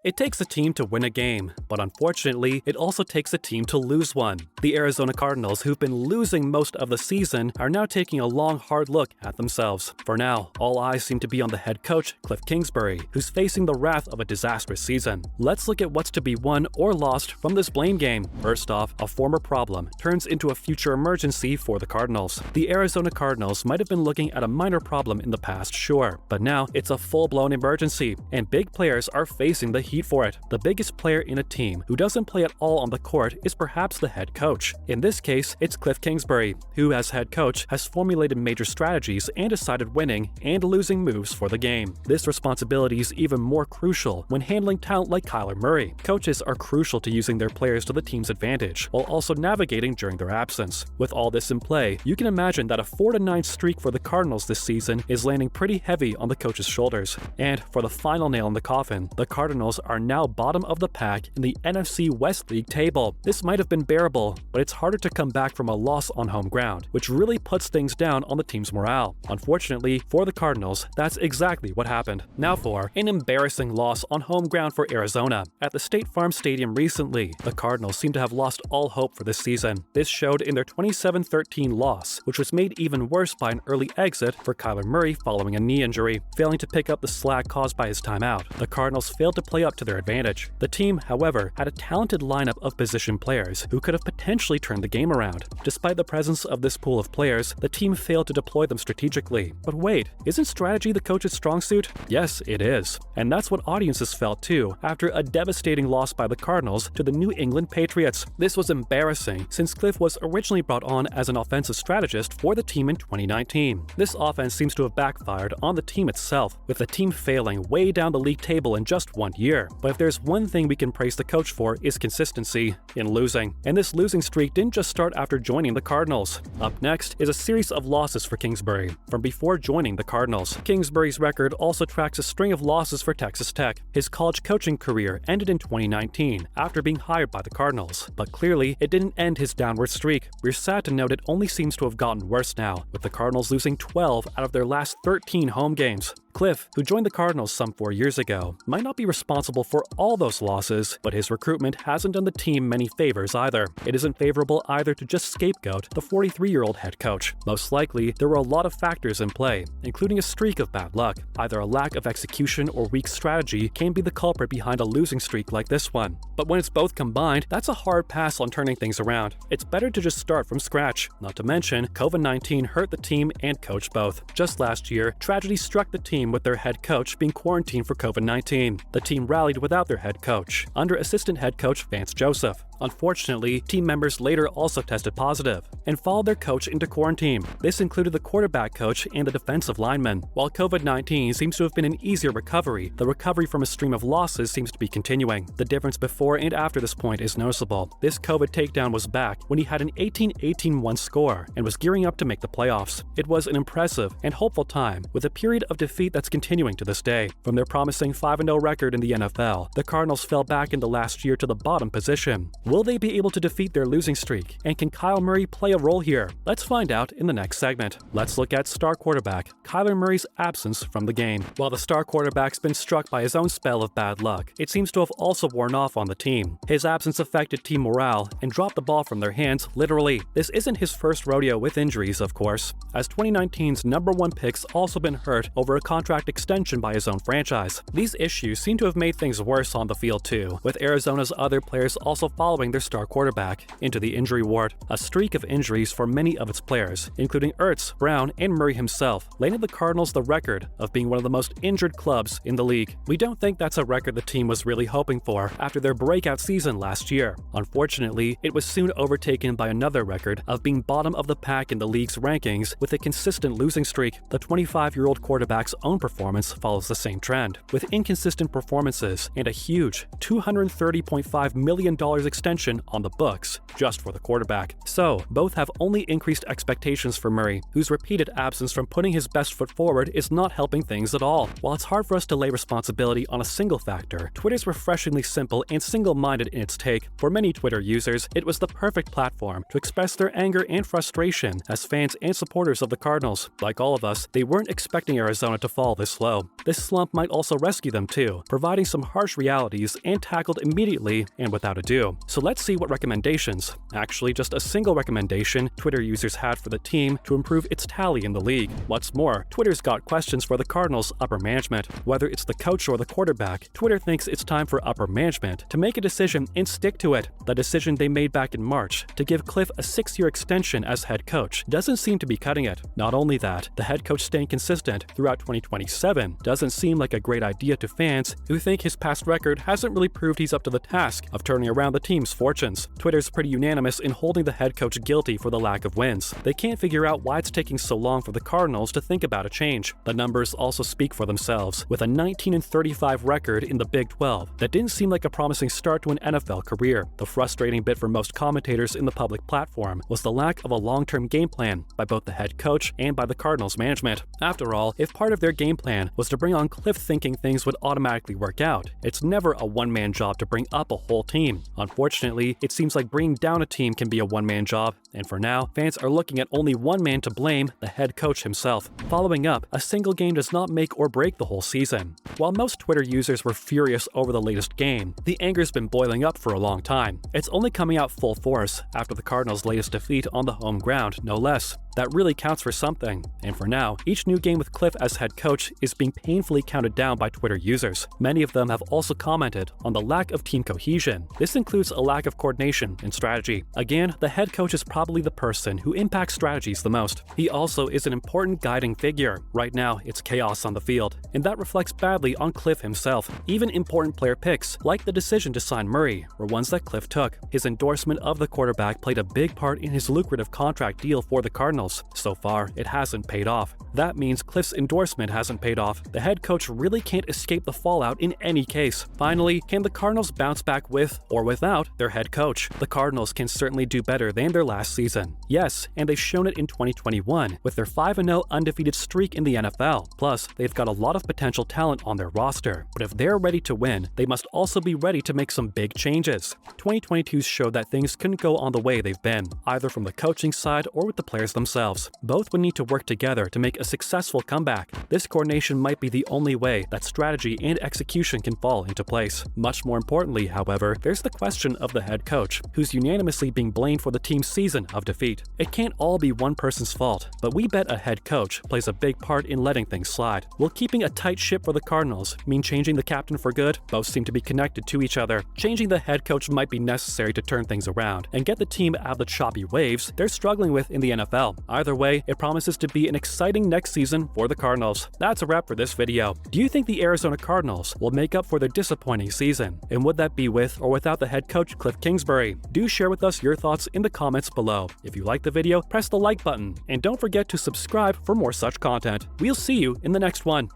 It takes a team to win a game, but unfortunately, it also takes a team to lose one. The Arizona Cardinals, who've been losing most of the season, are now taking a long, hard look at themselves. For now, all eyes seem to be on the head coach, Kliff Kingsbury, who's facing the wrath of a disastrous season. Let's look at what's to be won or lost from this blame game. First off, a former problem turns into a future emergency for the Cardinals. The Arizona Cardinals might have been looking at a minor problem in the past, sure, but now it's a full-blown emergency, and big players are facing the heat for it. The biggest player in a team who doesn't play at all on the court is perhaps the head coach. In this case, it's Kliff Kingsbury, who as head coach has formulated major strategies and decided winning and losing moves for the game. This responsibility is even more crucial when handling talent like Kyler Murray. Coaches are crucial to using their players to the team's advantage, while also navigating during their absence. With all this in play, you can imagine that a 4-9 streak for the Cardinals this season is landing pretty heavy on the coach's shoulders. And for the final nail in the coffin, the Cardinals are now bottom of the pack in the NFC West League table. This might have been bearable, but it's harder to come back from a loss on home ground, which really puts things down on the team's morale. Unfortunately, for the Cardinals, that's exactly what happened. Now for an embarrassing loss on home ground for Arizona. At the State Farm Stadium recently, the Cardinals seem to have lost all hope for this season. This showed in their 27-13 loss, which was made even worse by an early exit for Kyler Murray following a knee injury. Failing to pick up the slack caused by his timeout, the Cardinals failed to play up to their advantage. The team, however, had a talented lineup of position players who could have potentially turned the game around. Despite the presence of this pool of players, the team failed to deploy them strategically. But wait, isn't strategy the coach's strong suit? Yes, it is. And that's what audiences felt too after a devastating loss by the Cardinals to the New England Patriots. This was embarrassing since Kliff was originally brought on as an offensive strategist for the team in 2019. This offense seems to have backfired on the team itself, with the team failing way down the league table in just 1 year. But if there's one thing we can praise the coach for, is consistency in losing. And this losing streak didn't just start after joining the Cardinals. Up next is a series of losses for Kingsbury from before joining the Cardinals. Kingsbury's record also tracks a string of losses for Texas Tech. His college coaching career ended in 2019 after being hired by the Cardinals, but clearly it didn't end his downward streak. We're sad to note it only seems to have gotten worse now, with the Cardinals losing 12 out of their last 13 home games. Kliff, who joined the Cardinals some 4 years ago, might not be responsible for all those losses, but his recruitment hasn't done the team many favors either. It isn't favorable either to just scapegoat the 43-year-old head coach. Most likely, there were a lot of factors in play, including a streak of bad luck. Either a lack of execution or weak strategy can be the culprit behind a losing streak like this one. But when it's both combined, that's a hard pass on turning things around. It's better to just start from scratch. Not to mention, COVID-19 hurt the team and coach both. Just last year, tragedy struck the team with their head coach being quarantined for COVID-19. The team rallied without their head coach, under assistant head coach Vance Joseph. Unfortunately, team members later also tested positive and followed their coach into quarantine. This included the quarterback coach and the defensive lineman. While COVID-19 seems to have been an easier recovery, the recovery from a stream of losses seems to be continuing. The difference before and after this point is noticeable. This COVID takedown was back when he had an 18-18-1 score and was gearing up to make the playoffs. It was an impressive and hopeful time, with a period of defeat that's continuing to this day. From their promising 5-0 record in the NFL, the Cardinals fell back into last year to the bottom position. Will they be able to defeat their losing streak? And can Kyler Murray play a role here? Let's find out in the next segment. Let's look at star quarterback Kyler Murray's absence from the game. While the star quarterback's been struck by his own spell of bad luck, it seems to have also worn off on the team. His absence affected team morale and dropped the ball from their hands, literally. This isn't his first rodeo with injuries, of course, as 2019's #1 pick's also been hurt over a contract extension by his own franchise. These issues seem to have made things worse on the field too, with Arizona's other players also following their star quarterback into the injury ward. A streak of injuries for many of its players, including Ertz, Brown, and Murray himself, landed the Cardinals the record of being one of the most injured clubs in the league. We don't think that's a record the team was really hoping for after their breakout season last year. Unfortunately, it was soon overtaken by another record of being bottom of the pack in the league's rankings with a consistent losing streak. The 25-year-old quarterback's own performance follows the same trend, with inconsistent performances and a huge $230.5 million extension extension on the books just for the quarterback. So, both have only increased expectations for Murray, whose repeated absence from putting his best foot forward is not helping things at all. While it's hard for us to lay responsibility on a single factor, Twitter's refreshingly simple and single-minded in its take. For many Twitter users, it was the perfect platform to express their anger and frustration as fans and supporters of the Cardinals. Like all of us, they weren't expecting Arizona to fall this low. This slump might also rescue them too, providing some harsh realities and tackled immediately and without ado. So let's see what recommendations, actually just a single recommendation, Twitter users had for the team to improve its tally in the league. What's more, Twitter's got questions for the Cardinals' upper management. Whether it's the coach or the quarterback, Twitter thinks it's time for upper management to make a decision and stick to it. The decision they made back in March to give Kliff a 6-year extension as head coach doesn't seem to be cutting it. Not only that, the head coach staying consistent throughout 2027 doesn't seem like a great idea to fans who think his past record hasn't really proved he's up to the task of turning around the team's fortunes. Twitter's pretty unanimous in holding the head coach guilty for the lack of wins. They can't figure out why it's taking so long for the Cardinals to think about a change. The numbers also speak for themselves, with a 19-35 record in the Big 12 that didn't seem like a promising start to an NFL career. The frustrating bit for most commentators in the public platform was the lack of a long-term game plan by both the head coach and by the Cardinals management. After all, if part of their game plan was to bring on Kliff thinking things would automatically work out, it's never a one-man job to bring up a whole team. Unfortunately, it seems like bringing down a team can be a one-man job, and for now, fans are looking at only one man to blame, the head coach himself. Following up, a single game does not make or break the whole season. While most Twitter users were furious over the latest game, the anger's been boiling up for a long time. It's only coming out full force after the Cardinals' latest defeat on the home ground, no less. That really counts for something, and for now, each new game with Kliff as head coach is being painfully counted down by Twitter users. Many of them have also commented on the lack of team cohesion. This includes a lack of coordination and strategy. Again, the head coach is probably the person who impacts strategies the most. He also is an important guiding figure. Right now, it's chaos on the field, and that reflects badly on Kliff himself. Even important player picks, like the decision to sign Murray, were ones that Kliff took. His endorsement of the quarterback played a big part in his lucrative contract deal for the Cardinals. So far, it hasn't paid off. That means Kliff's endorsement hasn't paid off. The head coach really can't escape the fallout in any case. Finally, can the Cardinals bounce back with or without their head coach? The Cardinals can certainly do better than their last season. Yes, and they've shown it in 2021 with their 5-0 undefeated streak in the NFL. Plus, they've got a lot of potential talent on their roster. But if they're ready to win, they must also be ready to make some big changes. 2022 showed that things couldn't go on the way they've been, either from the coaching side or with the players themselves. Both would need to work together to make a successful comeback. This coordination might be the only way that strategy and execution can fall into place. Much more importantly, however, there's the question of the head coach, who's unanimously being blamed for the team's season of defeat. It can't all be one person's fault, but we bet a head coach plays a big part in letting things slide. Will keeping a tight ship for the Cardinals mean changing the captain for good? Both seem to be connected to each other. Changing the head coach might be necessary to turn things around and get the team out of the choppy waves they're struggling with in the NFL. Either way, it promises to be an exciting next season for the Cardinals. That's a wrap for this video. Do you think the Arizona Cardinals will make up for their disappointing season? And would that be with or without the head coach Kliff Kingsbury? Do share with us your thoughts in the comments below. If you liked the video, press the like button, and don't forget to subscribe for more such content. We'll see you in the next one.